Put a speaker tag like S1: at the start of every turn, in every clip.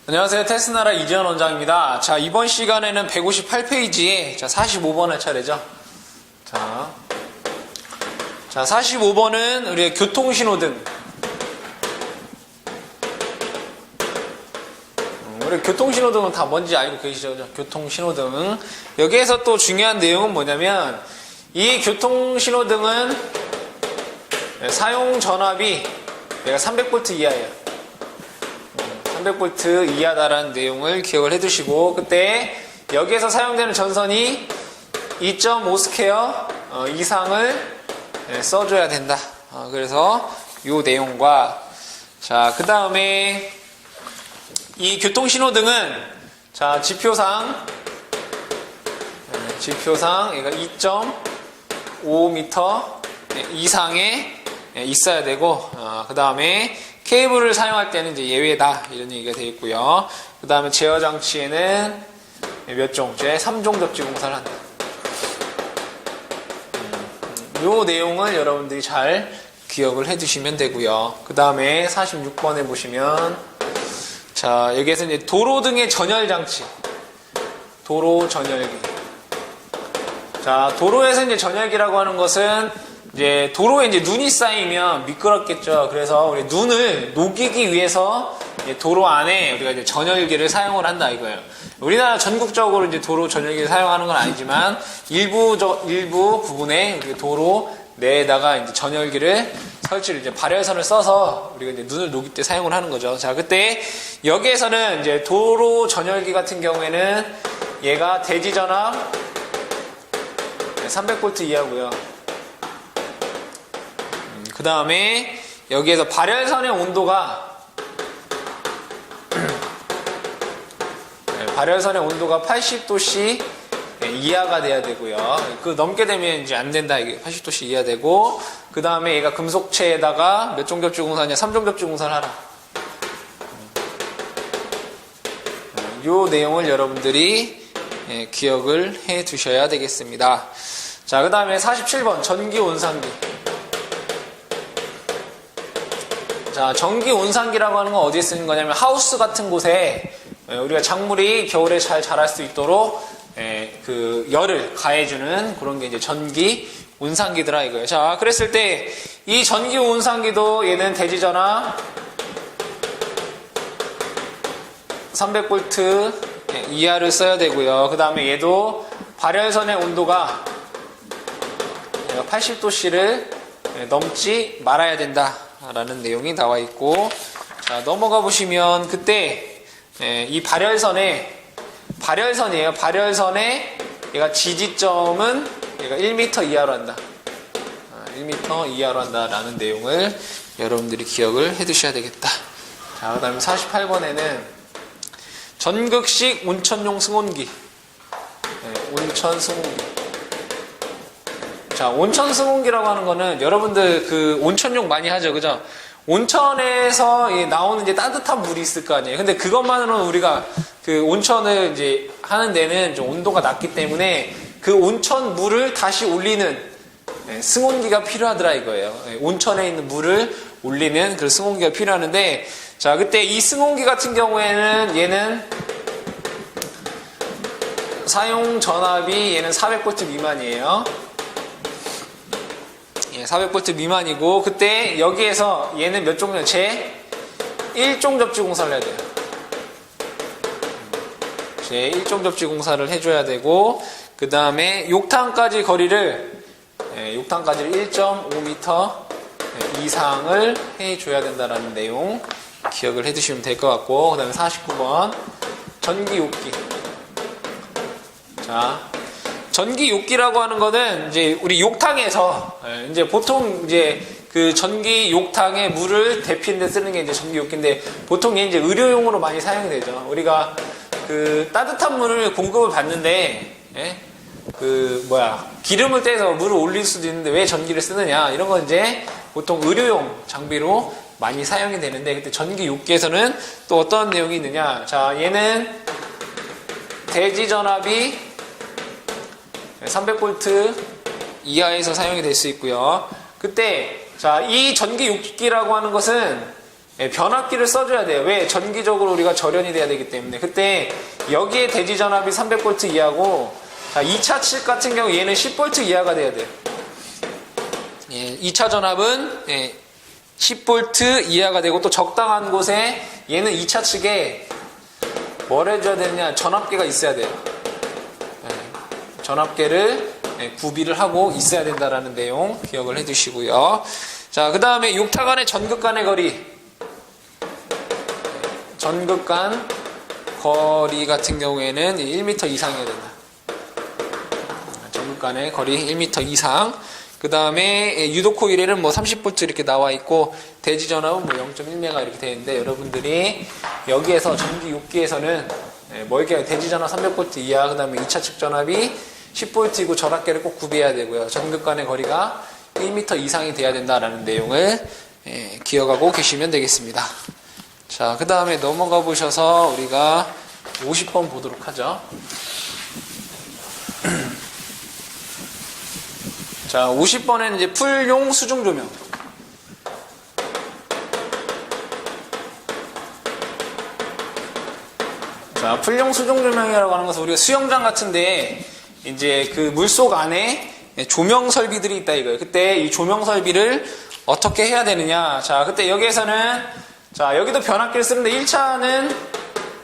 S1: 안녕하세요. 테스나라 이지현 원장입니다. 자, 이번 시간에는 158페이지에 45번의 차례죠. 자, 45번은 우리의 교통신호등. 우리 교통신호등은 다 뭔지 알고 계시죠? 교통신호등. 여기에서 또 중요한 내용은 뭐냐면, 이 교통신호등은 사용 전압이 얘가 300V 이하예요. 300V 이하다라는 내용을 기억을 해두시고, 그때 여기에서 사용되는 전선이 2.5 스퀘어 이상을 써줘야 된다. 그래서 이 내용과, 자, 그 다음에 이 교통신호등은, 자, 지표상 얘가 2.5m 이상에 있어야 되고, 그 다음에 케이블을 사용할 때는 이제 예외다, 이런 얘기가 되어 있고요. 그 다음에 제어 장치에는 몇 종째? 3종 접지 공사를 한다. 요 내용을 여러분들이 잘 기억을 해 두시면 되고요. 그 다음에 46번에 보시면, 자, 여기에서 이제 도로 등의 전열 장치. 도로 전열기. 자, 도로에서 이제 전열기라고 하는 것은 이제 도로에 이제 눈이 쌓이면 미끄럽겠죠. 그래서 우리 눈을 녹이기 위해서 도로 안에 우리가 이제 전열기를 사용을 한다 이거예요. 우리나라 전국적으로 이제 도로 전열기를 사용하는 건 아니지만 일부 부분에 우리 도로 내에다가 이제 전열기를 설치를 이제 발열선을 써서 우리가 이제 눈을 녹일 때 사용을 하는 거죠. 자, 그때 여기에서는 이제 도로 전열기 같은 경우에는 얘가 대지 전압 300V 이하고요. 그 다음에 여기에서 발열선의 온도가 80도씨 이하가 돼야 되고요. 그 넘게 되면 이제 안 된다. 이게 80도씨 이하 되고, 그 다음에 얘가 금속체에다가 몇 종 접지 공사냐? 3종 접지 공사를 하라. 요 내용을 여러분들이 기억을 해 두셔야 되겠습니다. 자, 그 다음에 47번 전기 온상기. 자, 전기 온상기라고 하는 건 어디에 쓰는 거냐면 하우스 같은 곳에 우리가 작물이 겨울에 잘 자랄 수 있도록 그 열을 가해주는 그런 게 이제 전기 온상기더라 이거예요. 자, 그랬을 때 이 전기 온상기도 얘는 대지 전압 300V 이하를 써야 되고요. 그 다음에 얘도 발열선의 온도가 80도씨를 넘지 말아야 된다 라는 내용이 나와 있고, 자, 넘어가 보시면 그때 이 발열선이에요. 발열선의 얘가 지지점은 얘가 1m 이하로 한다. 1m 이하로 한다라는 내용을 여러분들이 기억을 해 두셔야 되겠다. 자, 그 다음에 48번에는 전극식 온천용 승온기. 온천 승온기. 자, 온천 승온기라고 하는 거는 여러분들 그 온천용 많이 하죠. 그죠? 온천에서 나오는 이제 따뜻한 물이 있을 거 아니에요. 근데 그것만으로는 우리가 그 온천을 이제 하는 데는 좀 온도가 낮기 때문에 그 온천 물을 다시 올리는 승온기가 필요하더라 이거예요. 온천에 있는 물을 올리는 그 승온기가 필요하는데, 자, 그때 이 승온기 같은 경우에는 얘는 사용 전압이 얘는 400V 미만이에요. 400V 미만이고, 그때 여기에서 얘는 몇 종류? 제 1종 접지 공사를 해야 돼요. 제 1종 접지 공사를 해줘야 되고, 그 다음에 욕탕까지 거리를 1.5m 이상을 해줘야 된다는 내용 기억을 해두시면 될 것 같고, 그 다음에 49번 전기 욕기. 자, 전기 욕기라고 하는 거는 이제 우리 욕탕에서 이제 보통 이제 그 전기 욕탕에 물을 데피는 데 쓰는 게 이제 전기 욕기인데, 보통 얘 이제 의료용으로 많이 사용이 되죠. 우리가 그 따뜻한 물을 공급을 받는데 기름을 떼서 물을 올릴 수도 있는데 왜 전기를 쓰느냐, 이런 건 이제 보통 의료용 장비로 많이 사용이 되는데, 그때 전기 욕기에서는 또 어떤 내용이 있느냐. 자, 얘는 대지 전압이 300V 이하에서 사용이 될 수 있고요. 그때, 자, 이 전기 욕기라고 하는 것은 변압기를 써줘야 돼요. 왜? 전기적으로 우리가 절연이 돼야 되기 때문에. 그때 여기에 대지 전압이 300V 이하고, 자, 2차 측 같은 경우 얘는 10V 이하가 돼야 돼요. 2차 전압은 10V 이하가 되고, 또 적당한 곳에 얘는 2차 측에 뭘 해줘야 되느냐? 전압계가 있어야 돼요. 전압계를 구비를 하고 있어야 된다라는 내용 기억을 해두시고요. 자, 그 다음에 욕타 간의 전극 간의 거리. 전극 간 거리 같은 경우에는 1m 이상이어야 된다. 전극 간의 거리 1m 이상. 그 다음에 유도 코일에는 뭐 30V 이렇게 나와 있고, 대지 전압은 뭐 0.1메가 이렇게 되어 있는데, 여러분들이 여기에서 전기 6기에서는 뭐 이렇게 대지 전압 300V 이하, 그 다음에 2차 측 전압이 10V이고 전압계를 꼭 구비해야 되고요. 전극 간의 거리가 1m 이상이 돼야 된다라는 내용을 기억하고 계시면 되겠습니다. 자, 그 다음에 넘어가 보셔서 우리가 50번 보도록 하죠. 자, 50번에는 이제 풀용 수중 조명. 자, 풀용 수중 조명이라고 하는 것은 우리가 수영장 같은데 이제 그 물속 안에 조명 설비들이 있다 이거예요. 그때 이 조명 설비를 어떻게 해야 되느냐. 자, 그때 여기에서는, 자, 여기도 변압기를 쓰는데 1차는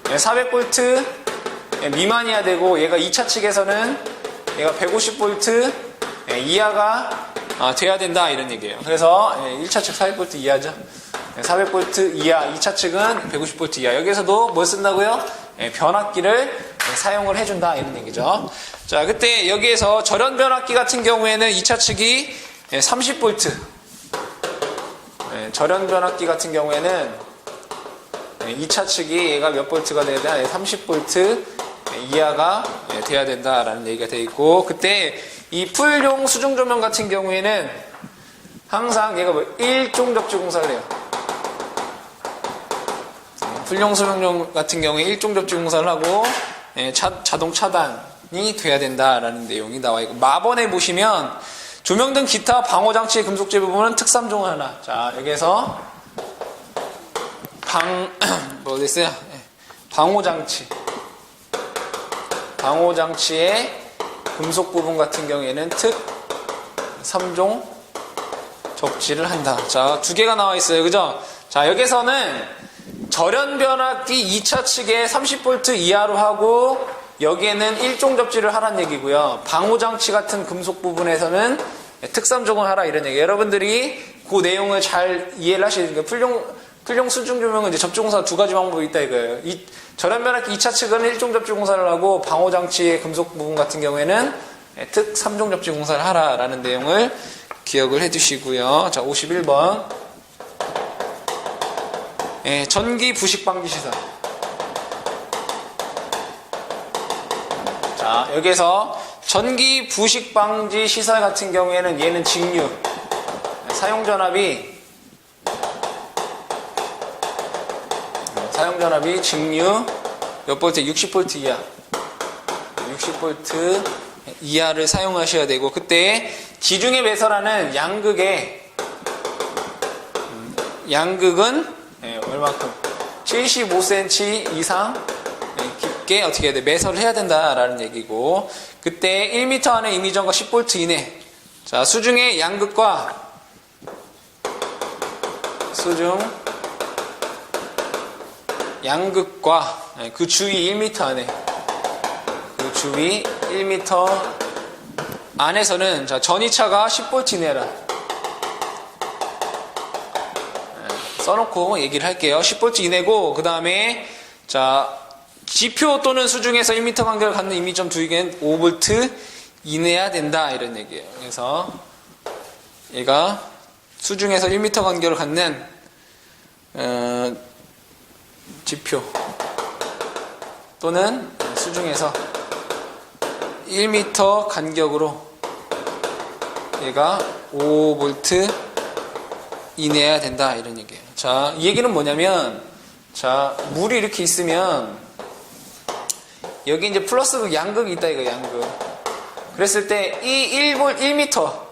S1: 400V 미만이어야 되고, 얘가 2차 측에서는 얘가 150V 이하가 돼야 된다 이런 얘기예요. 그래서 1차 측 400V 이하죠. 400V 이하, 2차 측은 150V 이하. 여기서도 뭘 쓴다고요? 변압기를 사용을 해준다 이런 얘기죠. 자, 그때 여기에서 절연 변압기 같은 경우에는 2차 측이 30V. 절연 변압기 같은 경우에는 2차 측이 얘가 몇 볼트가 돼야 되나? 30V 이하가 돼야 된다라는 얘기가 되어 있고, 그때 이 풀용 수중 조명 같은 경우에는 항상 얘가 1종 접지 공사를 해요. 풀용 수중 조명 같은 경우에 1종 접지 공사를 하고 자동 차단이 돼야 된다라는 내용이 나와 있고, 마번에 보시면 조명 등 기타 방호 장치의 금속재 부분은 특3종 하나. 자, 여기에서 뭐 됐어요? 방호 장치. 방호 장치의 금속 부분 같은 경우에는 특 3종 접지를 한다. 자, 두 개가 나와 있어요. 그죠? 자, 여기서는 절연 변압기 2차 측에 30V 이하로 하고, 여기에는 1종 접지를 하란 얘기고요. 방호 장치 같은 금속 부분에서는 특 3종을 하라 이런 얘기. 여러분들이 그 내용을 잘 이해를 하셔야 돼요. 풀용 수중 조명은 이제 접지 공사 두 가지 방법이 있다 이거예요. 절연 변압기 2차 측은 1종 접지 공사를 하고, 방호 장치의 금속 부분 같은 경우에는 특 3종 접지 공사를 하라라는 내용을 기억을 해 두시고요. 자, 51번. 전기 부식 방지 시설. 자, 여기에서 전기 부식 방지 시설 같은 경우에는 얘는 직류. 사용 전압이 직류 몇 볼트? 60V 이하. 60V 이하를 사용하셔야 되고, 그때 지중해 배설하는 양극은 얼마큼? 75cm 이상 깊게 어떻게 해야 돼? 매설을 해야 된다라는 얘기고, 그때 1m 안에 임의전과 10V 이내. 자, 수중의 양극과 그 주위 1m 안에, 그 주위 1m 안에서는, 자, 전이차가 10V 이내라. 써놓고 얘기를 할게요. 10V 이내고, 그 다음에, 자, 지표 또는 수중에서 1m 간격을 갖는 임의점 두기계는 5V 이내야 된다 이런 얘기예요. 그래서 얘가 수중에서 1m 간격을 갖는 지표 또는 수중에서 1m 간격으로 얘가 5V 이내야 된다 이런 얘기예요. 자, 이 얘기는 뭐냐면, 자, 물이 이렇게 있으면 여기 이제 플러스 양극이 있다 이거, 양극. 그랬을 때 이 1m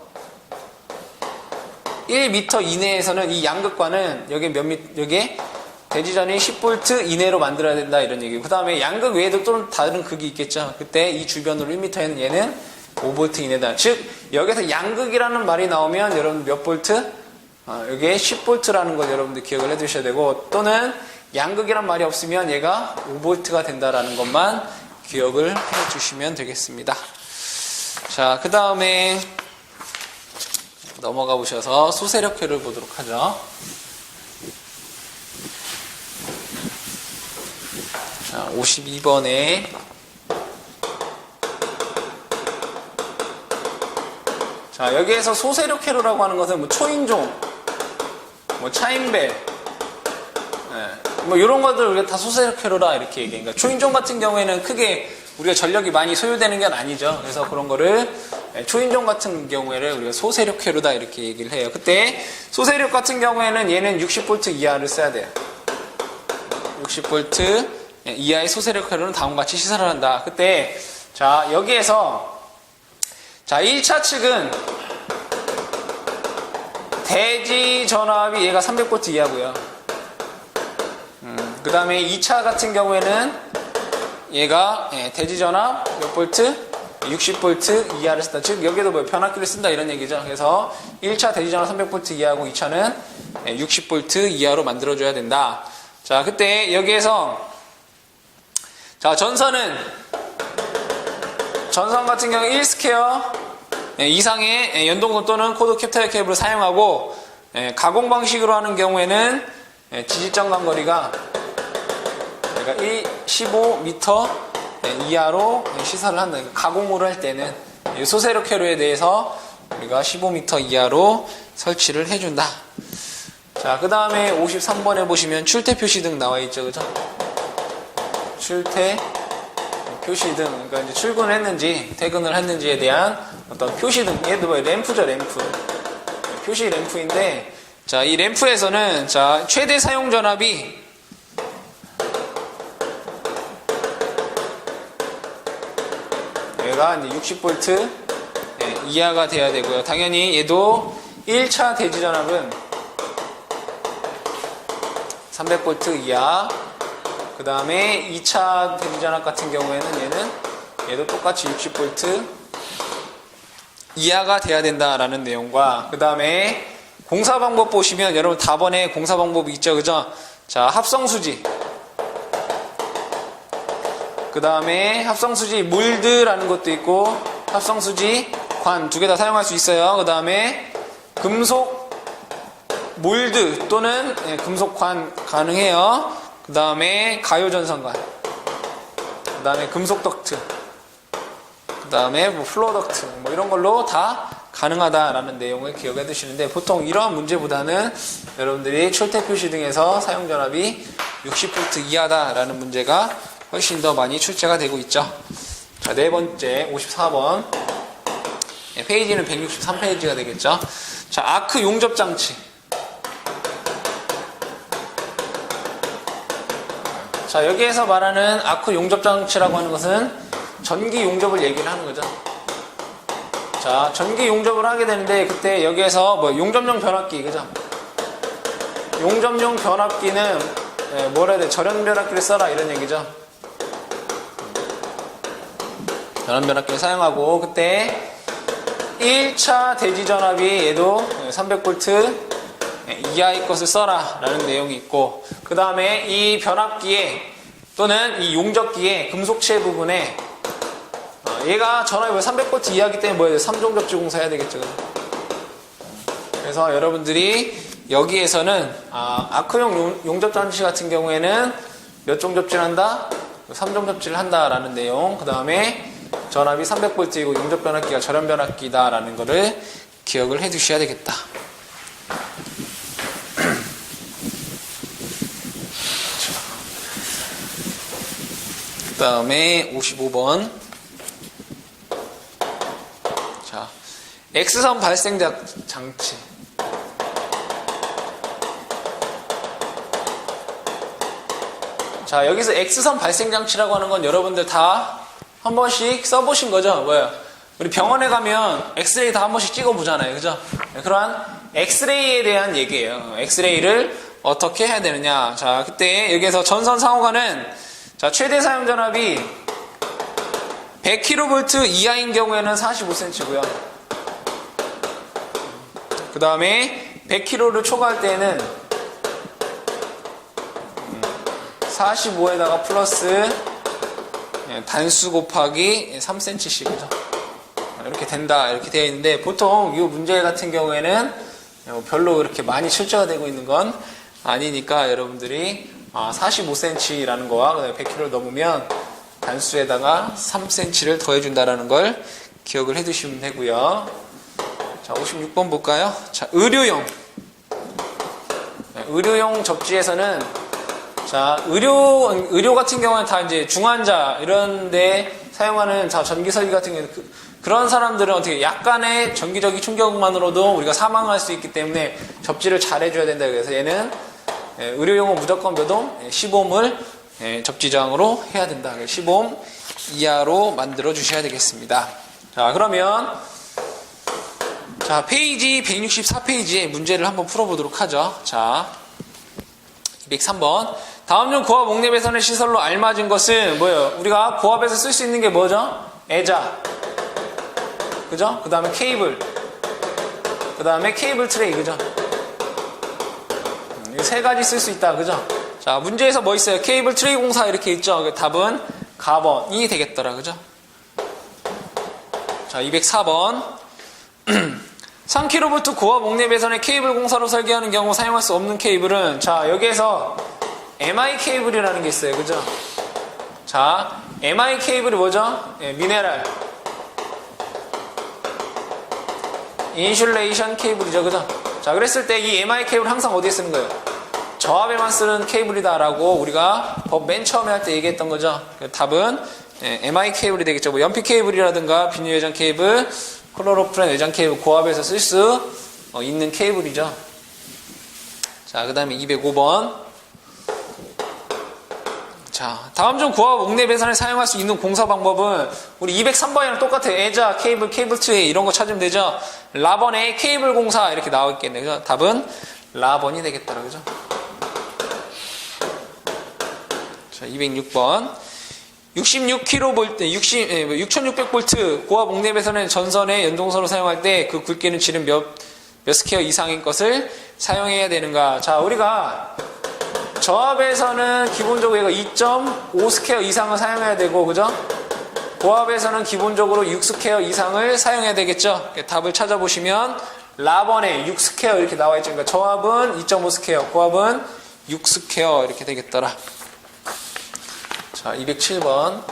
S1: 1m 이내에서는 이 양극관은 여기 여기에 대지전이 10V 이내로 만들어야 된다 이런 얘기고, 그 다음에 양극 외에도 또 다른 극이 있겠죠. 그때 이 주변으로 1m에는 얘는 5V 이내다. 즉 여기서 양극이라는 말이 나오면 여러분 몇 볼트? 여기에 10V라는 걸 여러분들 기억을 해 두셔야 되고, 또는 양극이란 말이 없으면 얘가 5V가 된다라는 것만 기억을 해 주시면 되겠습니다. 자, 그 다음에 넘어가 보셔서 소세력회를 보도록 하죠. 자, 52번에 자, 여기에서 소세력회로라고 하는 것은 뭐 초인종, 뭐 차인벨, 뭐 이런 것들 우리가 다 소세력회로라 이렇게 얘기해요. 그러니까 초인종 같은 경우에는 크게 우리가 전력이 많이 소요되는 건 아니죠. 그래서 그런 거를 초인종 같은 경우에는 우리가 소세력회로다 이렇게 얘기를 해요. 그때 소세력 같은 경우에는 얘는 60V 이하를 써야 돼요. 60V 이하의 소세력회로는 다음과 같이 시설을 한다. 그때 자, 여기에서 자, 1차 측은 대지 전압이 얘가 300V 이하고요. 그 다음에 2차 같은 경우에는 얘가 대지 전압 몇 볼트? 60V 이하를 쓴다. 즉 여기도 뭐 변압기를 쓴다 이런 얘기죠. 그래서 1차 대지 전압 300V 이하고 2차는 60V 이하로 만들어줘야 된다. 자, 그때 여기에서 자, 전선 같은 경우 1스퀘어 이상의 연동선 또는 코드 캡터 케이블을 사용하고, 가공 방식으로 하는 경우에는 지지점 간거리가 15m 이하로 시설을 한다. 가공으로 할 때는 소세력 회로에 대해서 우리가 15m 이하로 설치를 해준다. 자, 그 다음에 53번에 보시면 출퇴 표시등 나와 있죠, 그죠? 출퇴 표시등, 그러니까 이제 출근을 했는지 퇴근을 했는지에 대한 어떤 표시등, 얘도 뭐 램프죠, 램프. 표시 램프인데, 자, 이 램프에서는 자, 최대 사용 전압이 얘가 이제 60V 이하가 돼야 되고요. 당연히 얘도 1차 대지 전압은 300V 이하. 그 다음에 2차 대지 전압 같은 경우에는 얘도 똑같이 60V 이하가 돼야 된다라는 내용과, 그 다음에 공사 방법 보시면 여러분 답번에 공사 방법이 있죠, 그죠? 자, 합성수지. 그 다음에 합성수지 몰드라는 것도 있고, 합성수지 관 두 개 다 사용할 수 있어요. 그 다음에 금속 몰드 또는 금속 관 가능해요. 그 다음에 가요전선관, 그 다음에 금속 덕트, 그 다음에 뭐 플로어 덕트, 뭐 이런 걸로 다 가능하다라는 내용을 기억해 두시는데, 보통 이러한 문제보다는 여러분들이 출퇴 표시 등에서 사용 전압이 60V 이하다라는 문제가 훨씬 더 많이 출제가 되고 있죠. 자, 네 번째 54번. 페이지는 163페이지가 되겠죠. 자, 아크 용접 장치. 자, 여기에서 말하는 아크 용접 장치라고 하는 것은 전기 용접을 얘기를 하는 거죠. 자, 전기 용접을 하게 되는데, 그때 여기에서 뭐 용접용 변압기, 그죠? 용접용 변압기는 뭐라 해야 돼? 절연 변압기를 써라 이런 얘기죠. 절연 변압기를 사용하고, 그때 1차 대지 전압이 얘도 300V 이하의 것을 써라 라는 내용이 있고, 그 다음에 이 변압기에 또는 이 용접기의 금속체 부분에 얘가 전압이 300V 이하이기 때문에 뭐예요? 3종 접지 공사해야 되겠죠. 그래서 여러분들이 여기에서는 아크용 용접 장치 같은 경우에는 몇 종 접지를 한다? 3종 접지를 한다라는 내용. 그 다음에 전압이 300V이고 용접 변압기가 절연 변압기다라는 거를 기억을 해 두셔야 되겠다. 그 다음에 55번. 자, X선 발생 장치. 자, 여기서 X선 발생 장치라고 하는 건 여러분들 다 한 번씩 써보신 거죠? 뭐예요? 우리 병원에 가면 엑스레이 다 한 번씩 찍어보잖아요. 그죠? 네, 그러한 엑스레이에 대한 얘기예요. 엑스레이를 어떻게 해야 되느냐. 자, 그때 여기에서 전선 상호가는 자, 최대 사용 전압이 100kV 이하인 경우에는 45cm고요. 그 다음에 100kV를 초과할 때에는 45에다가 플러스 단수 곱하기 3cm씩이죠. 이렇게 된다, 이렇게 되어 있는데, 보통 이 문제 같은 경우에는 별로 그렇게 많이 출제가 되고 있는 건 아니니까 여러분들이 45cm라는 거와 100kg를 넘으면 단수에다가 3cm를 더해준다라는 걸 기억을 해두시면 되고요. 자, 56번 볼까요? 자, 의료용. 의료용 접지에서는 자, 의료 같은 경우는 다 이제 중환자 이런데 사용하는 자, 전기 설비 같은 경우는 그런 사람들은 어떻게 약간의 전기적인 충격만으로도 우리가 사망할 수 있기 때문에 접지를 잘 해줘야 된다. 그래서 얘는 의료용은 무조건 몇 옴? 10옴을 접지 저항으로 해야 된다. 10옴 이하로 만들어 주셔야 되겠습니다. 자, 그러면 자, 페이지 164페이지의 문제를 한번 풀어보도록 하죠. 자, 203번. 다음 중 고압 옥내 배선의 시설로 알맞은 것은 뭐예요? 우리가 고압에서 쓸 수 있는 게 뭐죠? 애자. 그죠? 그 다음에 케이블. 그 다음에 케이블 트레이. 그죠? 이 세 가지 쓸 수 있다. 그죠? 자, 문제에서 뭐 있어요? 케이블 트레이 공사 이렇게 있죠? 답은 가번이 되겠더라. 그죠? 자, 204번. 3kV 고압 옥내 배선의 케이블 공사로 설계하는 경우 사용할 수 없는 케이블은 자, 여기에서 MI 케이블이라는 게 있어요. 그죠? 자, MI 케이블이 뭐죠? 미네랄 인슐레이션 케이블이죠. 그죠? 자, 그랬을 때 이 MI 케이블 항상 어디에 쓰는 거예요? 저압에만 쓰는 케이블이다라고 우리가 법 맨 처음에 할 때 얘기했던 거죠. 답은 MI 케이블이 되겠죠. 뭐 연피 케이블이라든가 비닐 외장 케이블, 클로로프렌 외장 케이블, 고압에서 쓸 수 있는 케이블이죠. 자, 그 다음에 205번. 자, 다음 중 고압 옥내 배선에 사용할 수 있는 공사 방법은 우리 203번이랑 똑같아요. 애자, 케이블, 케이블 트레이 이런 거 찾으면 되죠. 라번의 케이블 공사 이렇게 나와 있겠네요. 답은 라번이 되겠다. 그죠? 자, 206번. 66kV, 6600V 고압 옥내 배선의 전선의 연동선을 사용할 때 그 굵기는 지름 몇 스퀘어 이상인 것을 사용해야 되는가. 자, 우리가 저압에서는 기본적으로 얘가 2.5 스퀘어 이상을 사용해야 되고, 그죠? 고압에서는 기본적으로 6 스퀘어 이상을 사용해야 되겠죠? 답을 찾아보시면 라번에 6 스퀘어 이렇게 나와 있죠. 그러니까 저압은 2.5 스퀘어, 고압은 6 스퀘어 이렇게 되겠더라. 자, 207번.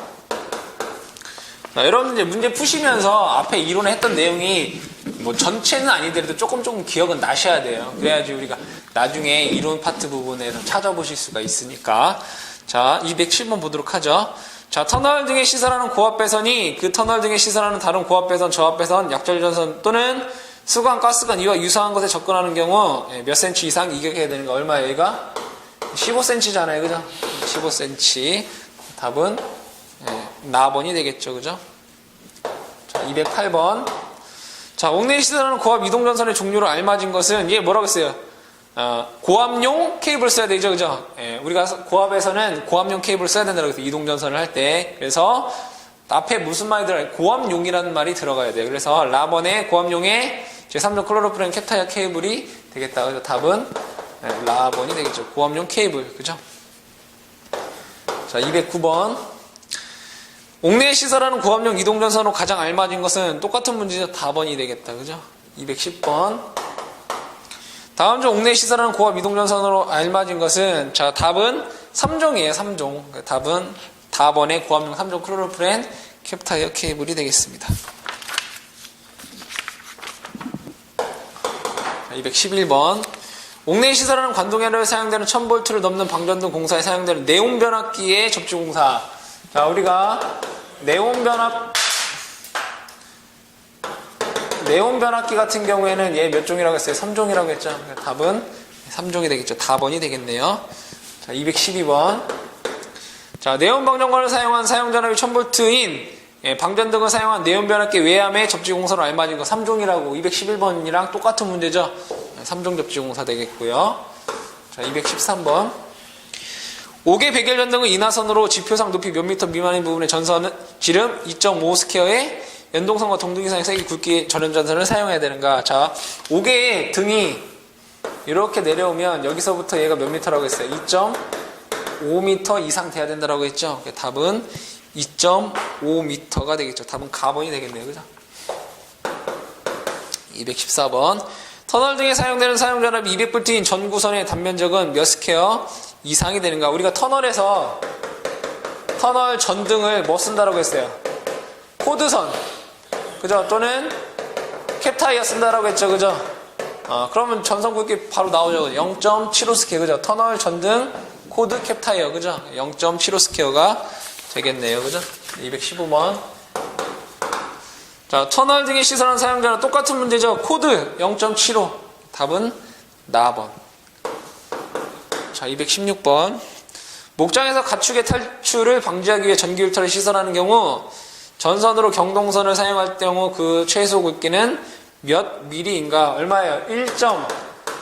S1: 자, 여러분 이제 문제 푸시면서 앞에 이론에 했던 내용이 뭐 전체는 아니더라도 조금 기억은 나셔야 돼요. 그래야지 우리가 나중에 이론 파트 부분에서 찾아보실 수가 있으니까. 자, 207번 보도록 하죠. 자, 터널 등에 시설하는 고압 배선이 그 터널 등에 시설하는 다른 고압 배선, 저압 배선, 약전전선 또는 수관, 가스관 이와 유사한 것에 접근하는 경우 몇 cm 이상 이격해야 되는 거 얼마예요? 얘가 15cm잖아요. 그죠? 15cm. 답은 나번이 되겠죠. 그죠? 자, 208번. 자, 옥내에 시설하는 고압 이동전선의 종류로 알맞은 것은 얘 뭐라고 했어요? 고압용 케이블 써야 되죠. 그죠? 우리가 고압에서는 고압용 케이블 써야 된다고 해서 이동전선을 할 때. 그래서 앞에 무슨 말이 들어가요? 고압용이라는 말이 들어가야 돼요. 그래서 라번의 고압용의 제3종 클로로프렌 캡타이어 케이블이 되겠다. 그래서 답은 라번이 되겠죠. 고압용 케이블. 그죠? 자, 209번. 옥내에 시설하는 고압용 이동전선으로 가장 알맞은 것은 똑같은 문제죠. 답번이 되겠다. 그죠? 210번. 다음 중 옥내에 시설하는 고압 이동전선으로 알맞은 것은 자, 답은 3종이에요. 3종. 답은 답번의 고압용 3종 클로로프렌 캡타이어 케이블이 되겠습니다. 211번. 옥내에 시설하는 관동에너에 사용되는 1000V를 넘는 방전등 공사에 사용되는 네온 변압기의 접지 공사. 자, 우리가 네온 변압기 같은 경우에는 얘 몇 종이라고 했어요? 3종이라고 했죠. 그러니까 답은 3종이 되겠죠. 답번이 되겠네요. 자, 212번. 자, 네온 방전관을 사용한 사용전압이 1000V인 방전등을 사용한 네온 변압기 외암의 접지 공사로 알맞은 거 3종이라고 211번이랑 똑같은 문제죠. 3종 접지 공사 되겠고요. 자, 213번. 5개 백열 전등은 인하선으로 지표상 높이 몇 미터 미만인 부분의 전선은 지름 2.5 스퀘어의 연동선과 동등이상의 세기 굵기 전원전선을 사용해야 되는가. 자, 5개의 등이 이렇게 내려오면 여기서부터 얘가 몇 미터라고 했어요? 2.5m 이상 돼야 된다고 했죠. 답은 2.5m가 되겠죠. 답은 가번이 되겠네요. 그죠? 214번. 터널 등에 사용되는 사용전압이 200V인 전구선의 단면적은 몇 스퀘어 이상이 되는가? 우리가 터널에서 터널 전등을 뭐 쓴다라고 했어요? 코드선. 그죠? 또는 캡타이어 쓴다라고 했죠. 그죠? 그러면 전선 굵기 바로 나오죠. 0.75 스퀘어. 그죠? 터널 전등 코드 캡타이어. 그죠? 0.75 스퀘어가 되겠네요. 그죠? 215번. 자, 터널 등에 시설한 사용자는 똑같은 문제죠. 코드 0.75. 답은 나번. 자, 216번. 목장에서 가축의 탈출을 방지하기 위해 전기 울타를 시설하는 경우 전선으로 경동선을 사용할 경우 그 최소 굵기는 몇 미리인가? 얼마예요?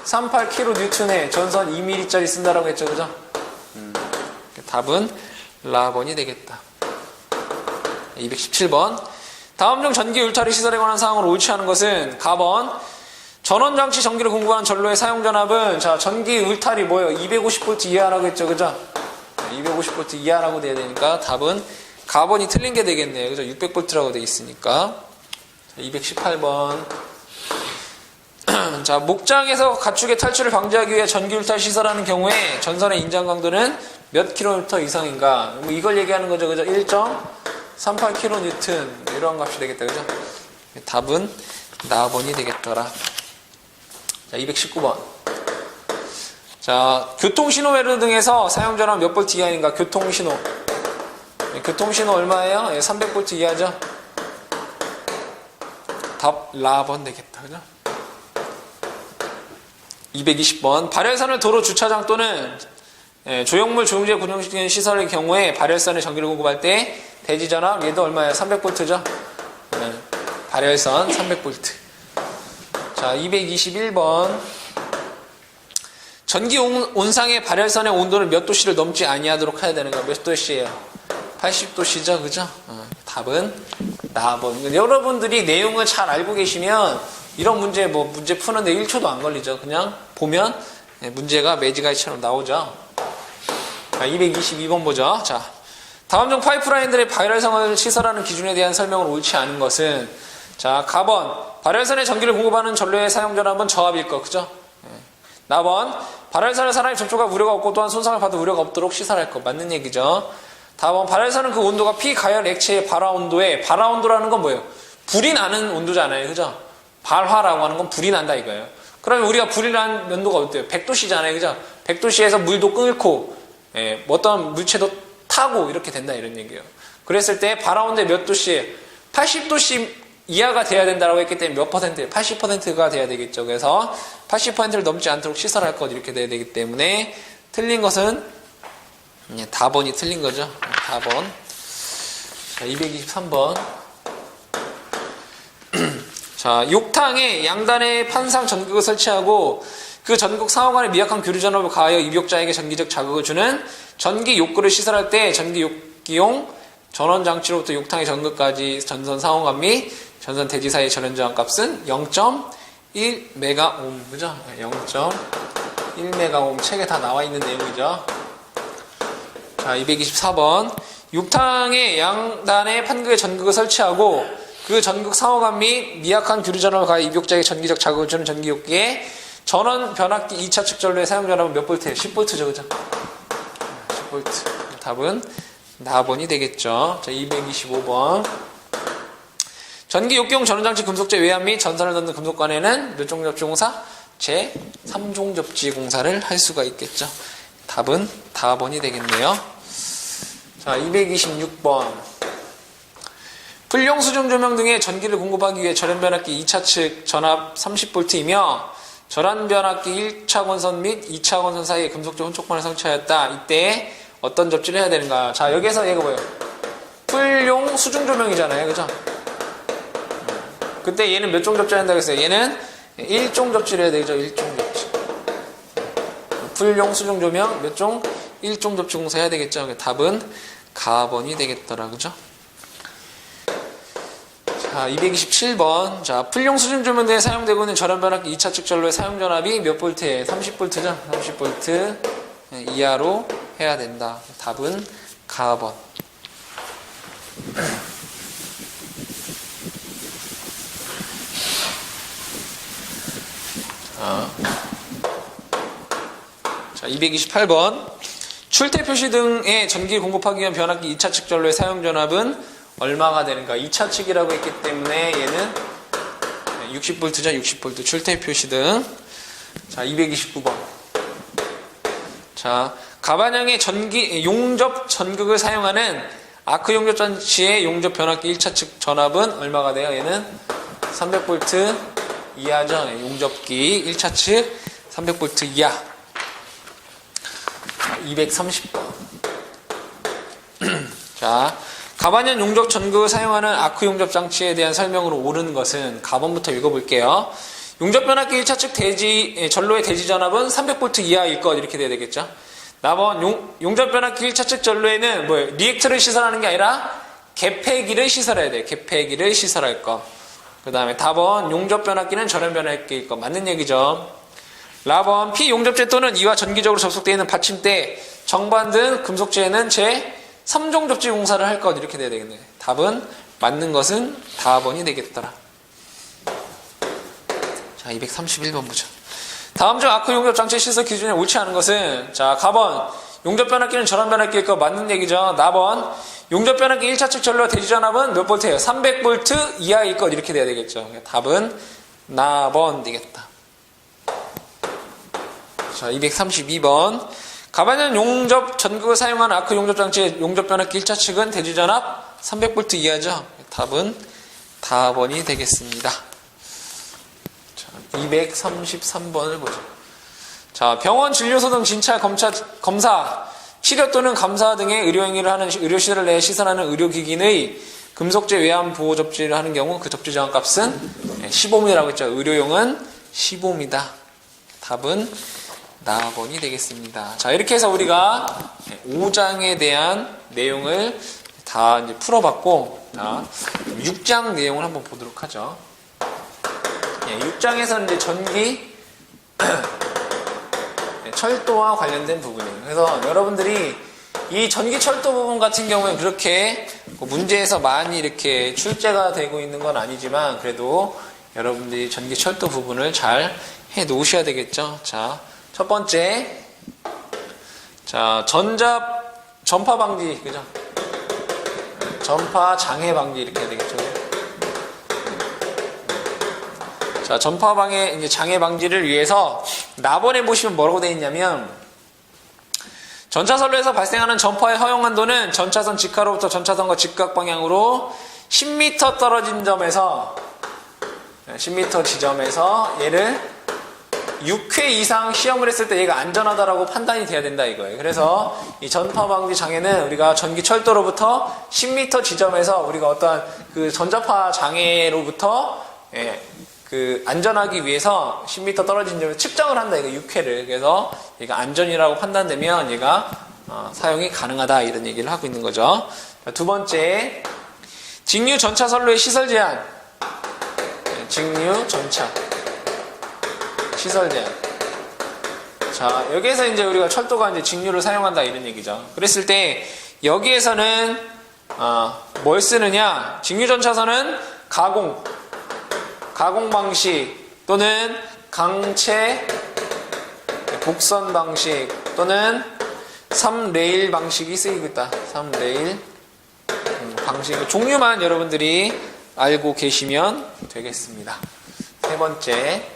S1: 1.38kN의 전선 2mm짜리 쓴다라고 했죠. 그죠? 답은 라번이 되겠다. 217번. 다음 중 전기 울타리 시설에 관한 사항으로 옳지 않은 것은 가번. 전원장치 전기를 공급하는 전로의 사용전압은 자, 전기 울타리 뭐예요? 250V 이하라고 했죠. 그죠? 250V 이하라고 돼야 되니까 답은 가번이 틀린 게 되겠네요. 그죠? 600V라고 돼 있으니까. 218번. 자, 목장에서 가축의 탈출을 방지하기 위해 전기 울타리 시설하는 경우에 전선의 인장 강도는 몇 킬로미터 이상인가? 뭐 이걸 얘기하는 거죠. 그죠? 1.38kN 이런 값이 되겠다. 그죠? 답은 나번이 되겠더라. 자, 219번. 자, 교통신호회로 등에서 사용전압 몇 볼트 이하인가? 교통신호. 교통신호 얼마예요? 300볼트 이하죠? 답 라번 되겠다. 그죠? 220번. 발열선을 도로 주차장 또는 조형물 조용지에 고정시키는 시설의 경우에 발열선에 전기를 공급할 때 대지전압 얘도 얼마예요? 300볼트죠? 발열선 300볼트. 자, 221번. 전기 온상의 발열선의 온도는 몇 도씨를 넘지 아니하도록 해야 되는가? 몇 도씨예요? 80도씨죠? 그죠? 답은 나번. 여러분들이 내용을 잘 알고 계시면 이런 문제 문제 푸는데 1초도 안 걸리죠. 그냥 보면 문제가 매지가이처럼 나오죠. 자, 222번 보죠. 자, 다음 중 파이프라인들의 발열선을 시설하는 기준에 대한 설명은 옳지 않은 것은 자, 가번. 발열선에 전기를 공급하는 전로의 사용전압은 저압일 것. 그죠? 나번. 발열선에 사람이 접촉할 우려가 없고 또한 손상을 받을 우려가 없도록 시설할 것. 맞는 얘기죠. 다음 발열선은 그 온도가 피가열 액체의 발화 온도에 발화 온도라는 건 뭐예요? 불이 나는 온도잖아요. 그죠? 발화라고 하는 건 불이 난다 이거예요. 그러면 우리가 불이 나는 온도가 어때요? 100도씨잖아요. 그죠? 100도씨에서 물도 끓고 어떤 물체도 타고 이렇게 된다 이런 얘기예요. 그랬을 때 발화 온도에 몇 도씨예요? 80도씨 이하가 돼야 된다고 했기 때문에 몇 퍼센트예요? 80%가 돼야 되겠죠. 그래서 80%를 넘지 않도록 시설할 것 이렇게 돼야 되기 때문에 틀린 것은 다번이 틀린 거죠. 다번. 자, 223번. 자, 욕탕에 양단에 판상 전극을 설치하고 그 전극 상호간에 미약한 교류 전압을 가하여 입욕자에게 전기적 자극을 주는 전기 욕구를 시설할 때 전기 욕기용 전원 장치로부터 욕탕의 전극까지 전선 상호간 및 전선 대지 사이의 전원 저항 값은 0.1메가옴. 그죠? 0.1메가옴. 책에 다 나와 있는 내용이죠. 자, 224번. 욕탕에 양단에 판극의 전극을 설치하고 그 전극 상호간 및 미약한 교류 전압을 가해 입욕자에게 전기적 자극을 주는 전기욕기에 전원 변압기 2차 측 전로의 사용 전압은 몇 볼트예요? 10볼트죠. 그죠? 10볼트. 답은 나번이 되겠죠. 자, 225번. 전기 욕기용 전원장치 금속재 외압 및 전선을 넣는 금속관에는 몇 종 접지 공사? 제 3종 접지 공사를 할 수가 있겠죠. 답은 다번이 되겠네요. 자, 226번. 불용 수중 조명 등의 전기를 공급하기 위해 절연변압기 2차 측 전압 30V이며 절연변압기 1차 권선 및 2차 권선 사이에 금속재 혼촉판을 설치하였다. 이때 어떤 접지를 해야 되는가? 자, 여기에서 얘가 뭐예요? 풀용 수중 조명이잖아요. 그죠? 그때 얘는 몇 종 접지를 한다고 했어요? 얘는 1종 접지를 해야 되죠. 1종 접지. 풀용 수중 조명 몇 종? 1종 접지 공사 해야 되겠죠. 답은 가번이 되겠더라. 그죠? 자, 227번. 자, 풀용 수중 조명대에 사용되고 있는 전원 변압기 2차 측 전로의 사용 전압이 몇 볼트에? 30볼트죠. 30볼트 이하로 해야 된다. 답은 가번. 자, 228번. 출퇴 표시 등의 전기를 공급하기 위한 변압기 2차 측 전로의 사용 전압은 얼마가 되는가? 2차 측이라고 했기 때문에 얘는 60V죠. 60V. 출퇴 표시 등. 자, 229번. 자, 가반형의 용접 전극을 사용하는 아크 용접 장치의 용접 변압기 1차 측 전압은 얼마가 돼요? 얘는 300V 이하죠. 용접기 1차 측 300V 이하. 자, 230번. 자, 가반형 용접 전극을 사용하는 아크 용접 장치에 대한 설명으로 옳은 것은 가번부터 읽어볼게요. 용접 변압기 1차 측 전로의 대지 전압은 300V 이하일 것 이렇게 돼야 되겠죠. 나번 용접 변압기 1차 측 전로에는 뭐예요? 리액터를 시설하는 게 아니라 개폐기를 시설해야 돼요. 개폐기를 시설할 거. 그 다음에 답은 용접 변압기는 전원 변압기일 거. 맞는 얘기죠. 라번 피용접재 또는 이와 전기적으로 접속되어 있는 받침대, 정반 등 금속재에는 제 3종 접지 공사를 할 것 이렇게 돼야 되겠네. 답은 맞는 것은 다번이 되겠더라. 자, 231번 보자. 다음 중 아크 용접 장치 시설 기준에 옳지 않은 것은 자, 가번 용접 변압기는 전원 변압기일 거 맞는 얘기죠. 나번 용접 변압기 1차 측 전로 대지 전압은 몇 볼트예요? 300V 이하일 것 이렇게 돼야 되겠죠. 답은 나번 되겠다. 자, 232번. 가반형 용접 전극을 사용한 아크 용접 장치의 용접 변압기 1차 측은 대지 전압 300V 이하죠. 답은 다번이 되겠습니다. 자, 233번을 보죠. 자, 병원 진료소 등 진찰 검사, 치료 또는 감사 등의 의료행위를 하는 의료시설 내에 시설하는 의료기기의 금속재 외암 보호 접지를 하는 경우 그 접지 저항값은 15m라고 했죠. 의료용은 15m. 답은 나번이 되겠습니다. 자, 이렇게 해서 우리가 5장에 대한 내용을 다 이제 풀어봤고, 6장 내용을 한번 보도록 하죠. 6장에서는 이제 전기, 철도와 관련된 부분이에요. 그래서 여러분들이 이 전기 철도 부분 같은 경우는 그렇게 문제에서 많이 이렇게 출제가 되고 있는 건 아니지만 그래도 여러분들이 전기 철도 부분을 잘 해 놓으셔야 되겠죠. 자, 첫 번째, 자, 전파 방지, 그죠? 전파 장애 방지 이렇게 해야 되겠죠. 자, 전파 방해 이제 장애 방지를 위해서 나번에 보시면 뭐라고 되어 있냐면 전차선로에서 발생하는 전파의 허용 한도는 전차선 직하로부터 전차선과 직각 방향으로 10m 떨어진 점에서 10m 지점에서 얘를 6회 이상 시험을 했을 때 얘가 안전하다라고 판단이 돼야 된다 이거예요. 그래서 이 전파 방지 장애는 우리가 전기 철도로부터 10m 지점에서 우리가 어떠한 그 전자파 장애로부터 그 안전하기 위해서 10m 떨어진 점에 측정을 한다 이거 6회를. 그래서 얘가 안전이라고 판단되면 얘가 사용이 가능하다 이런 얘기를 하고 있는 거죠. 두 번째, 직류 전차 선로의 시설 제한. 직류 전차 시설 제한. 자, 여기에서 이제 우리가 철도가 이제 직류를 사용한다 이런 얘기죠. 그랬을 때 여기에서는 뭘 쓰느냐? 직류 전차선은 가공 방식 또는 강체 복선 방식 또는 3레일 방식이 쓰이고 있다. 3레일 방식 종류만 여러분들이 알고 계시면 되겠습니다. 세 번째,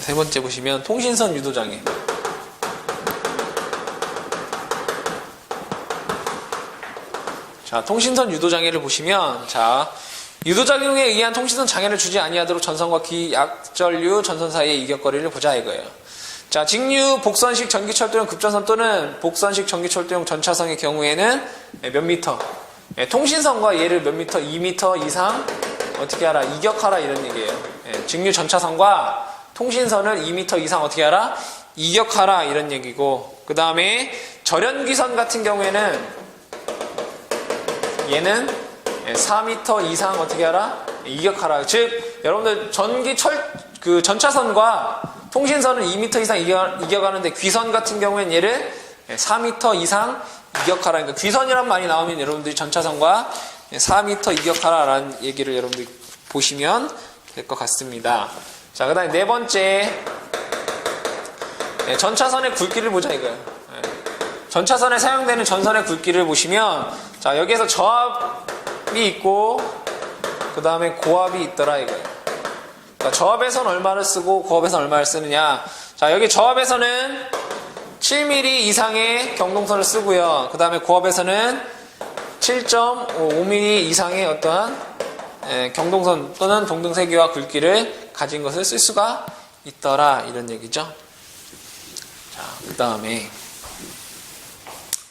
S1: 세 번째 보시면 통신선 유도장애. 자, 통신선 유도장애를 보시면, 자, 유도작용에 의한 통신선 장애를 주지 아니하도록 전선과 기약전류 전선 사이의 이격거리를 보자 이거예요. 자, 직류 복선식 전기철도용 급전선 또는 복선식 전기철도용 전차선의 경우에는 몇 미터? 통신선과 얘를 몇 미터, 2미터 이상 어떻게 하라? 이격하라 이런 얘기예요. 직류 전차선과 통신선을 2미터 이상 어떻게 하라? 이격하라 이런 얘기고, 그 다음에 절연기선 같은 경우에는 얘는 4미터 이상 어떻게 하라? 이격하라. 즉 여러분들 그 전차선과 통신선을 2미터 이상 이격하는데 귀선 같은 경우에는 얘를 4미터 이상 이격하라. 그러니까 귀선이란 말이 나오면 여러분들이 전차선과 4미터 이격하라라는 얘기를 여러분들이 보시면 될 것 같습니다. 자, 그 다음에 네 번째, 전차선의 굵기를 보자 이거예요. 전차선에 사용되는 전선의 굵기를 보시면, 자, 여기에서 저압이 있고 그 다음에 고압이 있더라 이거예요. 그러니까 저압에서는 얼마를 쓰고 고압에서는 얼마를 쓰느냐. 자, 여기 저압에서는 7mm 이상의 경동선을 쓰고요. 그 다음에 고압에서는 7.5mm 이상의 어떠한 경동선 또는 동등세기와 굵기를 가진 것을 쓸 수가 있더라 이런 얘기죠. 자, 그 다음에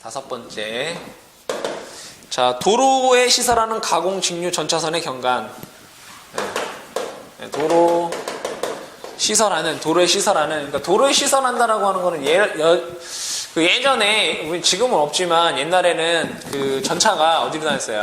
S1: 다섯 번째, 자, 도로에 시설하는 가공 직류 전차선의 경관. 도로에 시설하는, 그러니까 도로에 시설한다라고 하는 거는 예전에, 지금은 없지만 옛날에는 그 전차가 어디로 다녔어요?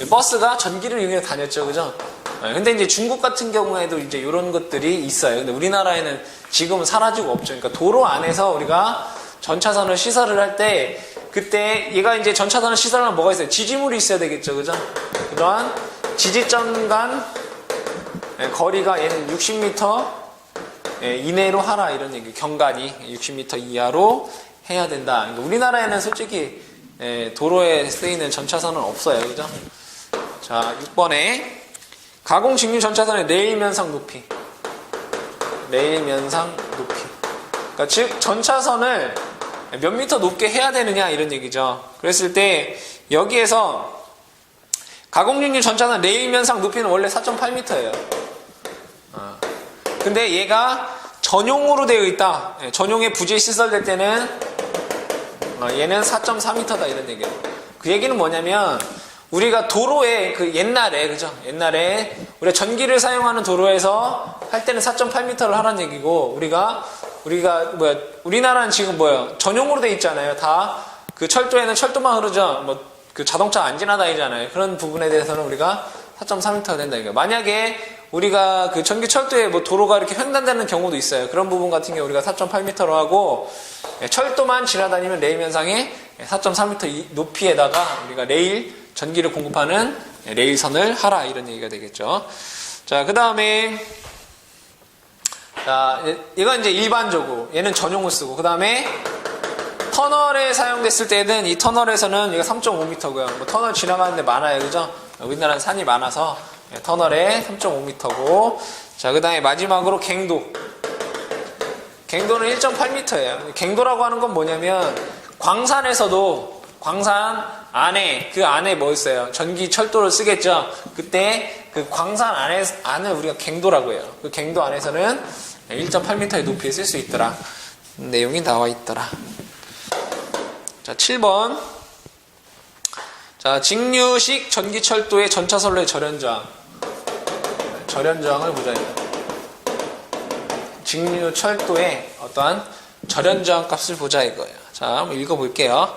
S1: 버스가 전기를 이용해서 다녔죠, 그죠? 근데 이제 중국 같은 경우에도 이제 이런 것들이 있어요. 근데 우리나라에는 지금은 사라지고 없죠. 그러니까 도로 안에서 우리가 전차선을 시설을 할 때, 그때 얘가 이제 전차선을 시설하면 뭐가 있어요? 지지물이 있어야 되겠죠, 그죠? 그러한 지지점 간 거리가 얘는 60m 이내로 하라 이런 얘기. 경관이 60m 이하로 해야 된다. 그러니까 우리나라에는 솔직히 도로에 쓰이는 전차선은 없어요, 그죠? 자, 6번에 가공 직류 전차선의 레일면상 높이. 레일면상 높이. 그러니까 즉 전차선을 몇 미터 높게 해야 되느냐 이런 얘기죠. 그랬을 때 여기에서 가공직류 전차선 레일면상 높이는 원래 4.8m예요. 근데 얘가 전용으로 되어 있다. 전용의 부지에 시설될 때는 얘는 4.4m다 이런 얘기예요. 그 얘기는 뭐냐면 우리가 도로에 그 옛날에, 그죠? 옛날에 우리가 전기를 사용하는 도로에서 할 때는 4.8m를 하라는 얘기고, 우리나라는 지금 전용으로 돼 있잖아요. 다 그 철도에는 철도만 흐르죠. 그 자동차 안 지나다니잖아요. 그런 부분에 대해서는 우리가 4.4m가 된다 이거예요. 만약에 우리가 그 전기 철도에 도로가 이렇게 횡단되는 경우도 있어요. 그런 부분 같은 경우 우리가 4.8m로 하고, 철도만 지나다니면 레일 면상에 4.4m 높이에다가 우리가 전기를 공급하는 레일선을 하라 이런 얘기가 되겠죠. 자, 그 다음에, 자, 이건 이제 일반적으로 얘는 전용을 쓰고, 그 다음에 터널에 사용됐을 때는 이 터널에서는 이거 3.5m고요. 터널 지나가는데 많아요, 그죠? 우리나라는 산이 많아서 터널에 3.5m고, 자, 그 다음에 마지막으로 갱도. 갱도는 1.8m예요. 갱도라고 하는 건 뭐냐면 광산에서도 광산 안에, 그 안에 뭐 있어요? 전기 철도를 쓰겠죠? 그때 그 광산 안을 우리가 갱도라고 해요. 그 갱도 안에서는 1.8m의 높이에 쓸 수 있더라. 내용이 나와 있더라. 자, 7번. 자, 직류식 전기철도의 전차선로의 절연저항. 절연저항을 보자. 직류철도의 어떠한 절연저항 값을 보자 이거예요. 자, 한번 읽어볼게요.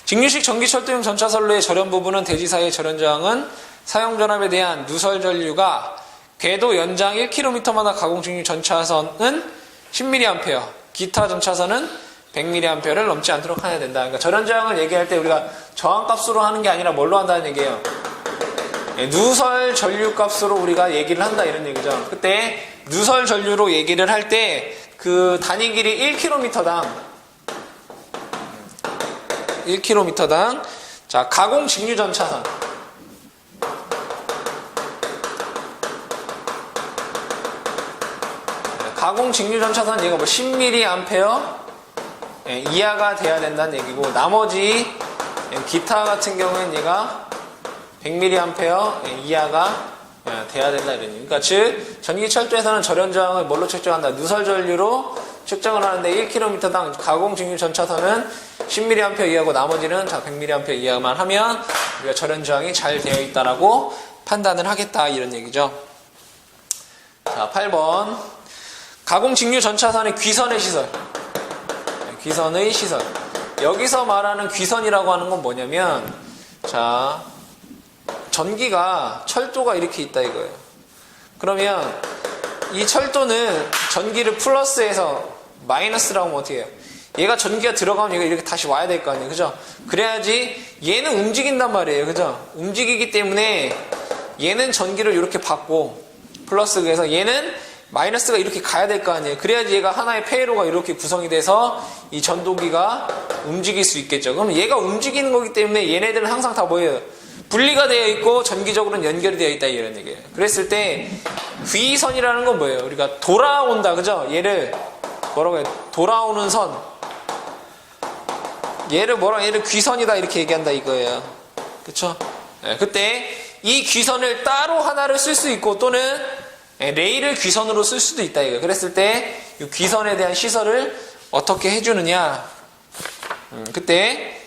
S1: 직류식 전기철도용 전차선로의 절연 부분은 대지사이의 절연저항은 사용전압에 대한 누설전류가 궤도 연장 1km마다 가공직류 전차선은 10mA, 기타 전차선은 100mA를 넘지 않도록 해야 된다. 그러니까 절연저항을 얘기할 때 우리가 저항값으로 하는 게 아니라 뭘로 한다는 얘기예요? 누설 전류 값으로 우리가 얘기를 한다 이런 얘기죠. 그때 누설 전류로 얘기를 할 때 그 단위 길이 1km당 자, 가공 직류 전차선. 가공 직류 전차선 얘가 10mA 이하가 돼야 된다는 얘기고, 나머지 기타 같은 경우에는 얘가 100mA 이하가 돼야 된다 이런 얘기. 그러니까 즉 전기철도에서는 절연저항을 뭘로 측정한다? 누설전류로 측정을 하는데 1km당 가공 직류 전차선은 10mA 이하고 나머지는 자 100mA 이하만 하면 우리가 절연 저항이 잘 되어 있다라고 판단을 하겠다 이런 얘기죠. 자 8번 가공 직류 전차선의 귀선의 시설. 귀선의 시설. 여기서 말하는 귀선이라고 하는 건 뭐냐면 자 전기가 철도가 이렇게 있다 이거예요. 그러면 이 철도는 전기를 플러스해서 마이너스라고 하면 어떻게 해요? 얘가 전기가 들어가면 얘가 이렇게 다시 와야 될 거 아니에요. 그죠? 그래야지 얘는 움직인단 말이에요. 그죠? 움직이기 때문에 얘는 전기를 이렇게 받고 플러스 그래서 얘는 마이너스가 이렇게 가야 될 거 아니에요. 그래야지 얘가 하나의 회로가 이렇게 구성이 돼서 이 전도기가 움직일 수 있겠죠. 그럼 얘가 움직이는 거기 때문에 얘네들은 항상 다 뭐예요? 분리가 되어 있고 전기적으로는 연결이 되어 있다 이런 얘기예요. 그랬을 때 귀선이라는 건 뭐예요? 우리가 돌아온다. 그죠? 얘를 뭐라고 해요? 돌아오는 선. 얘를 얘를 귀선이다 이렇게 얘기한다 이거예요. 그쵸? 네, 그때 이 귀선을 따로 하나를 쓸 수 있고 또는 레일을 귀선으로 쓸 수도 있다 이거예요. 그랬을 때 이 귀선에 대한 시설을 어떻게 해주느냐 그때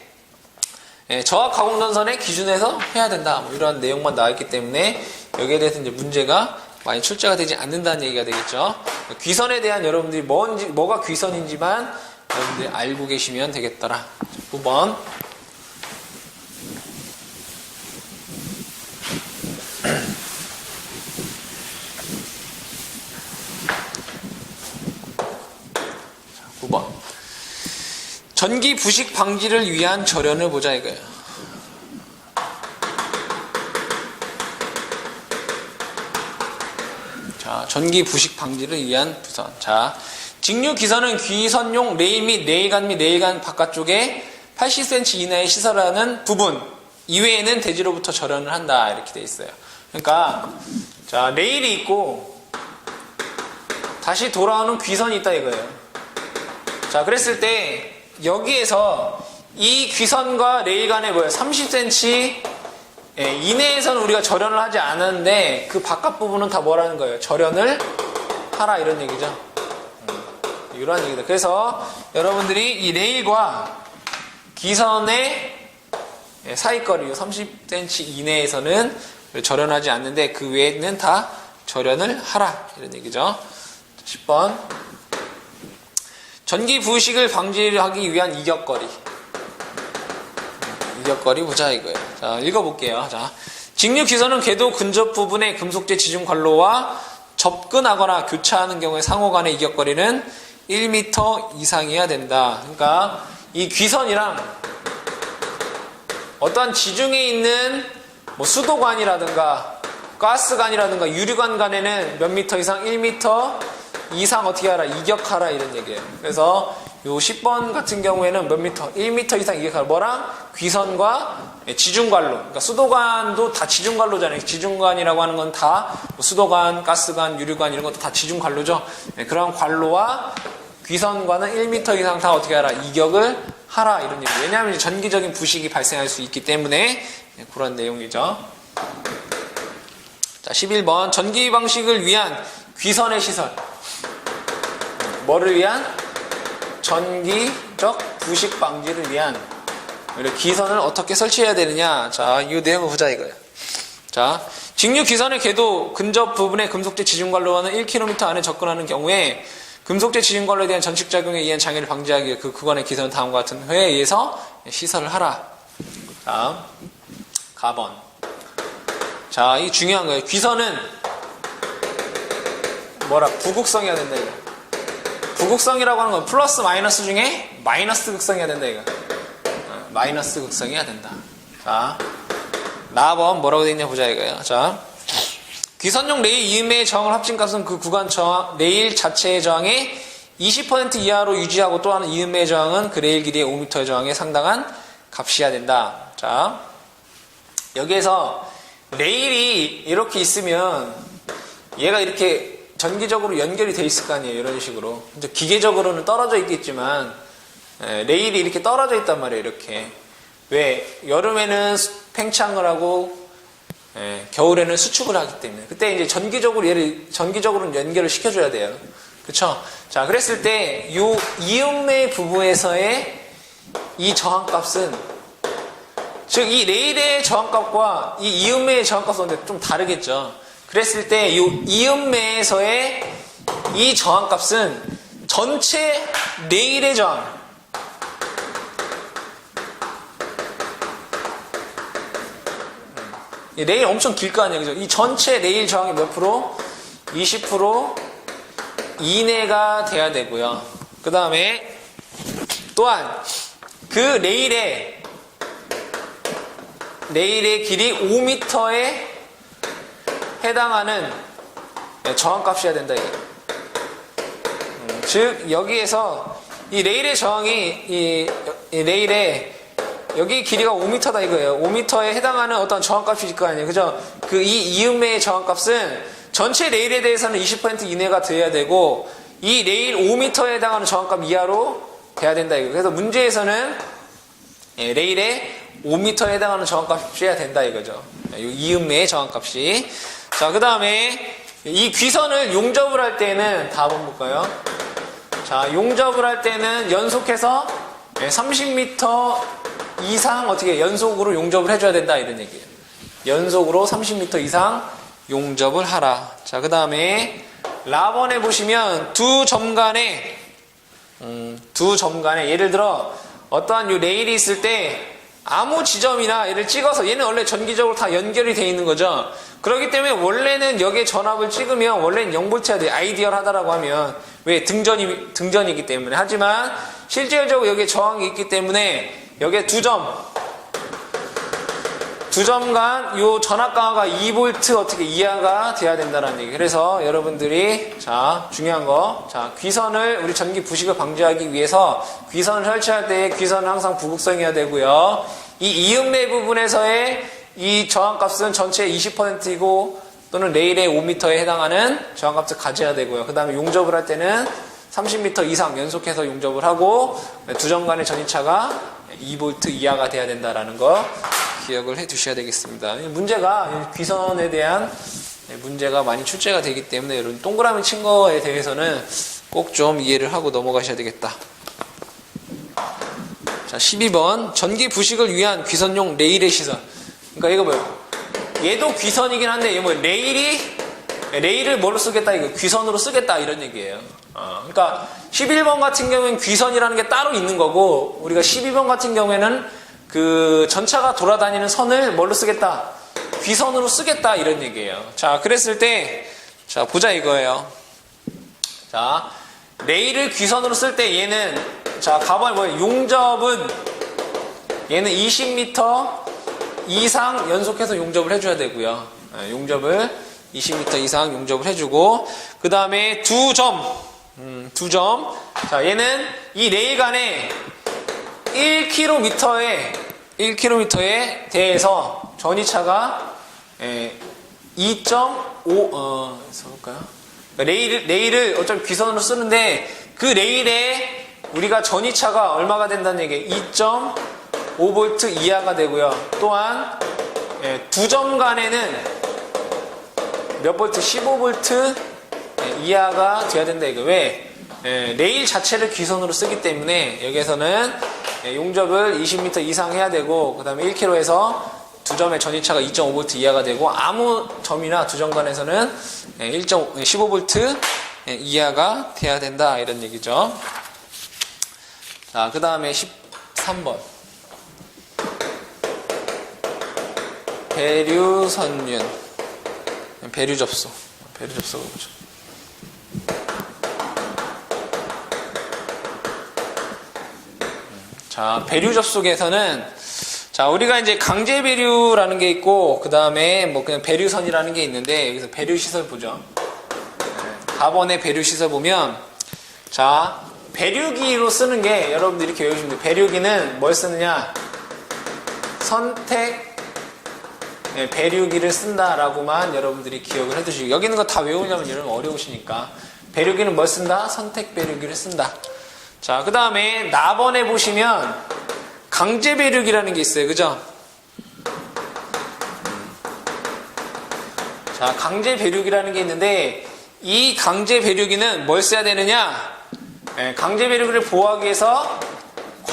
S1: 저하 가공전선의 기준에서 해야 된다 뭐 이런 내용만 나와있기 때문에 여기에 대해서 이제 문제가 많이 출제가 되지 않는다는 얘기가 되겠죠. 귀선에 대한 여러분들이 뭐가 귀선인지만 여러분들이 알고 계시면 되겠더라. 9번 전기 부식 방지를 위한 절연을 보자 이거예요. 자, 전기 부식 방지를 위한 부선. 자, 직류 기선은 귀선용 레일 및 레일간 바깥쪽에 80cm 이내에 시설하는 부분 이외에는 대지로부터 절연을 한다 이렇게 돼 있어요. 그러니까 자 레일이 있고 다시 돌아오는 귀선이 있다 이거예요. 자, 그랬을 때 여기에서 이 귀선과 레일 간에 30cm 이내에서는 우리가 절연을 하지 않았는데 그 바깥 부분은 다 뭐라는 거예요? 절연을 하라 이런 얘기죠. 이런 얘기다. 그래서 여러분들이 이 레일과 귀선의 사이거리 30cm 이내에서는 절연하지 않는데 그 외에는 다 절연을 하라 이런 얘기죠. 10번 전기 부식을 방지하기 위한 이격거리. 이격거리 보자 이거예요. 자, 읽어볼게요. 자, 직류 기선은 궤도 근접 부분에 금속재 지중 관로와 접근하거나 교차하는 경우에 상호 간의 이격거리는 1m 이상이어야 된다. 그러니까 이 귀선이랑 어떠한 지중에 있는 수도관이라든가 가스관이라든가 유리관 간에는 몇 미터 이상 1m 이상 어떻게 하라? 이격하라 이런 얘기예요. 그래서 요 10번 같은 경우에는 몇 미터? 1m 이상 이격하라. 뭐랑? 귀선과 지중관로. 그러니까 수도관도 다 지중관로잖아요. 지중관이라고 하는 건 다 수도관, 가스관, 유리관 이런 것도 다 지중관로죠. 그런 관로와 귀선과는 1m 이상 다 어떻게 하라? 이격을 하라 이런 얘기예요. 왜냐하면 전기적인 부식이 발생할 수 있기 때문에 그런 내용이죠. 자, 11번 전기 방식을 위한 귀선의 시설. 뭐를 위한? 전기적 부식 방지를 위한 귀선을 어떻게 설치해야 되느냐. 자, 이 내용을 보자 이거예요. 자, 직류 귀선의 궤도 근접 부분에 금속재 지중관로와는 1km 안에 접근하는 경우에 금속재 지중관로에 대한 전축작용에 의한 장애를 방지하기 위해 그 구간의 귀선은 다음과 같은 회에 의해서 시설을 하라. 다음 가번. 자, 이 중요한 거예요. 귀선은 부극성이어야 된다 이거. 부극성이라고 하는 건 플러스 마이너스 중에 마이너스 극성이어야 된다 이거. 마이너스 극성이어야 된다. 자, 나번 뭐라고 되어 있냐 보자 이거예요. 자, 귀선용 레일 이음의 저항을 합친 값은 그 구간 저항 레일 자체의 저항의 20% 이하로 유지하고 또 하는 이음의 저항은 그 레일 길이의 5m의 저항에 상당한 값이어야 된다. 자, 여기에서 레일이 이렇게 있으면 얘가 이렇게 전기적으로 연결이 돼 있을 거 아니에요. 이런 식으로. 기계적으로는 떨어져 있겠지만 레일이 이렇게 떨어져 있단 말이에요. 이렇게. 왜? 여름에는 팽창을 하고 겨울에는 수축을 하기 때문에. 그때 이제 전기적으로는 연결을 시켜줘야 돼요. 그쵸? 자, 그랬을 때 이 이음의 부분에서의 이 저항값은, 즉 이 레일의 저항값과 이 이음매의 저항값은 좀 다르겠죠. 그랬을 때 이 이음매에서의 이 저항값은 전체 레일의 저항, 이 레일 엄청 길 거 아니에요, 그죠? 이 전체 레일 저항이 몇 프로? 20% 이내가 돼야 되고요. 그 다음에 또한 그 레일의 길이 5m에 해당하는 저항값이어야 된다. 즉 여기에서 이 레일의 저항이 이 레일의 여기 길이가 5m다 이거예요. 5m에 해당하는 어떤 저항값일 거 아니에요, 그죠? 그 이 이음매의 저항값은 전체 레일에 대해서는 20% 이내가 돼야 되고 이 레일 5m에 해당하는 저항값 이하로 돼야 된다 이거. 그래서 문제에서는 레일에 5m에 해당하는 저항값이어야 된다 이거죠. 이 이음매의 저항값이. 자, 그 다음에 이 귀선을 용접을 할 때는 답은 볼까요? 자, 용접을 할 때는 연속해서 30m 이상 어떻게 연속으로 용접을 해줘야 된다 이런 얘기예요. 연속으로 30m 이상 용접을 하라. 자, 그 다음에 라번에 보시면 두 점 간에 예를 들어 어떠한 요 레일이 있을 때 아무 지점이나 얘를 찍어서, 얘는 원래 전기적으로 다 연결이 돼 있는 거죠. 그렇기 때문에 원래는 여기에 전압을 찍으면 원래는 0V야 돼. 아이디얼하다라고 하면. 왜? 등전이기 때문에. 하지만 실질적으로 여기에 저항이 있기 때문에 여기에 두 점 간 요 전압 강화가 2V 어떻게 이하가 돼야 된다는 얘기. 그래서 여러분들이 자, 중요한 거. 자, 귀선을 우리 전기 부식을 방지하기 위해서 귀선을 설치할 때 귀선은 항상 부극성이어야 되고요. 이 이음매 부분에서의 이 저항값은 전체의 20%이고 또는 레일의 5m에 해당하는 저항값을 가져야 되고요. 그 다음에 용접을 할 때는 30m 이상 연속해서 용접을 하고 두 점 간의 전이차가 2V 이하가 돼야 된다라는 거 기억을 해 두셔야 되겠습니다. 문제가 귀선에 대한 문제가 많이 출제가 되기 때문에 여러분 동그라미 친 거에 대해서는 꼭 좀 이해를 하고 넘어가셔야 되겠다. 자, 12번 전기 부식을 위한 귀선용 레일의 시설. 그러니까 이거 뭐예요? 얘도 귀선이긴 한데 얘 뭐 레일을 뭐로 쓰겠다 이거 귀선으로 쓰겠다 이런 얘기예요. 그러니까 11번 같은 경우에는 귀선이라는 게 따로 있는 거고 우리가 12번 같은 경우에는 그 전차가 돌아다니는 선을 뭘로 쓰겠다? 귀선으로 쓰겠다 이런 얘기예요. 자, 그랬을 때 자, 보자 이거예요. 자, 레일을 귀선으로 쓸 때 얘는 자, 가봐요. 뭐예요? 용접은 얘는 20m 이상 연속해서 용접을 해줘야 되고요. 용접을 20m 이상 용접을 해주고 그 다음에 두 점. 자, 얘는 이 레일 간에 1km에 대해서 전이차가 2.5 써볼까요? 레일을 어차피 귀선으로 쓰는데 그 레일에 우리가 전이차가 얼마가 된다는 얘기예요. 2.5V 이하가 되고요. 또한 두 점 간에는 몇 볼트? 15V 이하가 돼야 된다 이거. 왜? 레일 자체를 귀선으로 쓰기 때문에 여기에서는 용접을 20m 이상 해야 되고 그 다음에 1km에서 두 점의 전이차가 2.5V 이하가 되고 아무 점이나 두 점 간에서는 15V 이하가 돼야 된다 이런 얘기죠. 자, 그 다음에 13번 배류선륜 배류접소 보죠. 자, 배류 접속에서는 자, 우리가 이제 강제 배류라는 게 있고 그 다음에 뭐 그냥 배류선이라는 게 있는데 여기서 배류 시설 보죠. 4번에 배류 시설 보면 자, 배류기로 쓰는 게 여러분들이 이렇게 외우시면 돼요. 배류기는 뭘 쓰느냐? 선택 배류기를 쓴다라고만 여러분들이 기억을 해두시고 여기 있는 거 다 외우려면 여러분 어려우시니까 배류기는 뭘 쓴다? 선택 배류기를 쓴다. 자, 그 다음에 나번에 보시면 강제 배류기라는 게 있어요. 그죠? 자, 강제 배류기라는 게 있는데 이 강제 배류기는 뭘 써야 되느냐? 강제 배류기를 보호하기 위해서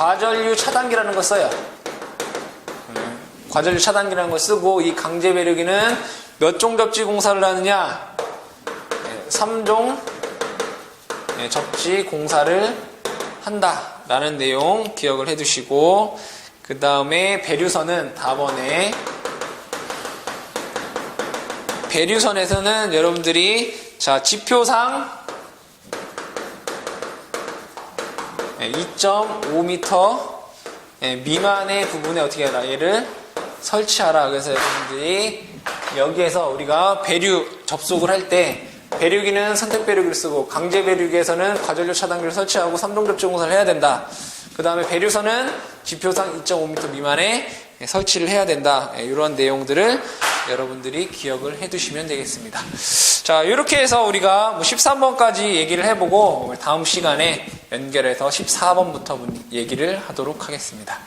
S1: 과전류 차단기라는 걸 써요. 과전류 차단기라는 걸 쓰고 이 강제 배류기는 몇 종 접지 공사를 하느냐? 3종 접지 공사를 한다라는 내용 기억을 해두시고 그 다음에 배류선은 답원에 배류선에서는 여러분들이 자 지표상 2.5m 미만의 부분에 어떻게 해라 얘를 설치하라. 그래서 여러분들이 여기에서 우리가 배류 접속을 할 때 배류기는 선택 배류기를 쓰고 강제 배류기에서는 과전류 차단기를 설치하고 3종 접지 공사를 해야 된다. 그 다음에 배류선은 지표상 2.5m 미만에 설치를 해야 된다. 이런 내용들을 여러분들이 기억을 해두시면 되겠습니다. 자, 이렇게 해서 우리가 13번까지 얘기를 해보고 다음 시간에 연결해서 14번부터 얘기를 하도록 하겠습니다.